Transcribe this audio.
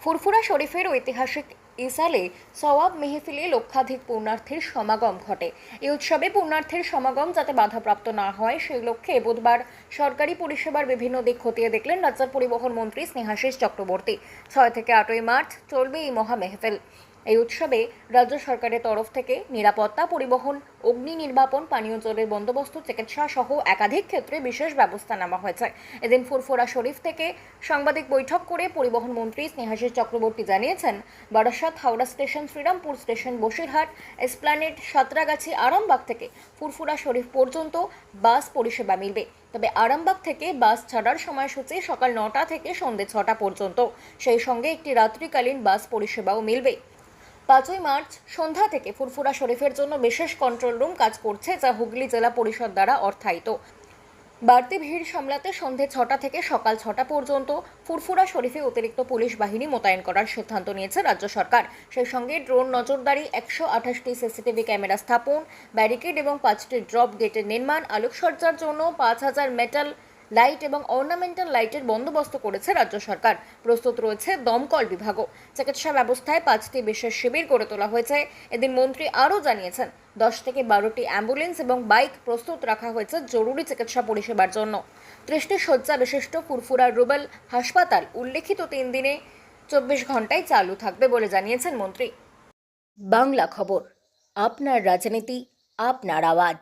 ফুরফুরা শরীফের ঐতিহাসিক ইসালে সওয়াব মেহফিলে লক্ষাধিক পুণ্যার্থীর সমাগম ঘটে। এই উৎসবে পুণ্যার্থীর সমাগম যাতে বাধাপ্রাপ্ত না হয় সেই লক্ষ্যে বুধবার সরকারি পরিষেবার বিভিন্ন দিক খতিয়ে দেখলেন রাজ্যের পরিবহন মন্ত্রী স্নেহাশিস চক্রবর্তী। 6 থেকে 8 মার্চ চলবে এই মহা মেহফিল। এই উৎসবে রাজ্য সরকারের তরফ থেকে নিরাপত্তা, পরিবহন, অগ্নি নির্বাপন, পানীয় জলের বন্দোবস্ত, চিকিৎসা সহ একাধিক ক্ষেত্রে বিশেষ ব্যবস্থা নেওয়া হয়েছে। এদিন ফুরফুরা শরীফ থেকে সাংবাদিক বৈঠক করে পরিবহন মন্ত্রী স্নেহাশিস চক্রবর্তী জানিয়েছেন, Barasat, Howrah station, Serampore station, Basirhat, Esplanade, Santragachi, Arambagh থেকে ফুরফুরা শরীফ পর্যন্ত বাস পরিষেবা মিলবে। তবে আরামবাগ থেকে বাস ছাড়ার সময়সূচি সকাল 9টা থেকে সন্ধ্যে 6টা পর্যন্ত। সেই সঙ্গে একটি রাত্রিকালীন বাস পরিষেবাও মিলবে। 5 মার্চ সন্ধ্যা থেকে ফুরফুরা শরীফের জন্য বিশেষ কন্ট্রোল রুম কাজ করছে, যা হুগলি জেলা পরিষদ দ্বারা অর্থায়িত। বাড়তি ভিড় সামলাতে সন্ধ্যে 6টা থেকে সকাল 6টা পর্যন্ত ফুরফুরা শরীফে অতিরিক্ত পুলিশ বাহিনী মোতায়েন করার সিদ্ধান্ত নিয়েছে রাজ্য সরকার। সেই সঙ্গে ড্রোন নজরদারি, 128টি সিসিটিভি ক্যামেরা স্থাপন, ব্যারিকেড এবং 5টি ড্রপ গেটের নির্মাণ, আলোকসজ্জার জন্য 5000 মেটাল লাইট এবং অর্নামেন্টাল লাইটের বন্দোবস্ত করেছে রাজ্য সরকার। প্রস্তুত রয়েছে দমকল বিভাগও। চিকিৎসা ব্যবস্থায় 5টি বিশেষ শিবির গড়ে তোলা হয়েছে। এদিন মন্ত্রী আরও জানিয়েছেন, 10 থেকে 12টি অ্যাম্বুলেন্স এবং বাইক প্রস্তুত রাখা হয়েছে জরুরি চিকিৎসা পরিষেবার জন্য। 30টি শয্যা বিশিষ্ট ফুরফুরা রুবেল হাসপাতাল উল্লেখিত 3 দিনে 24 ঘন্টায় চালু থাকবে বলে জানিয়েছেন মন্ত্রী। বাংলা খবর, আপনার রাজনীতি, আপনার আওয়াজ।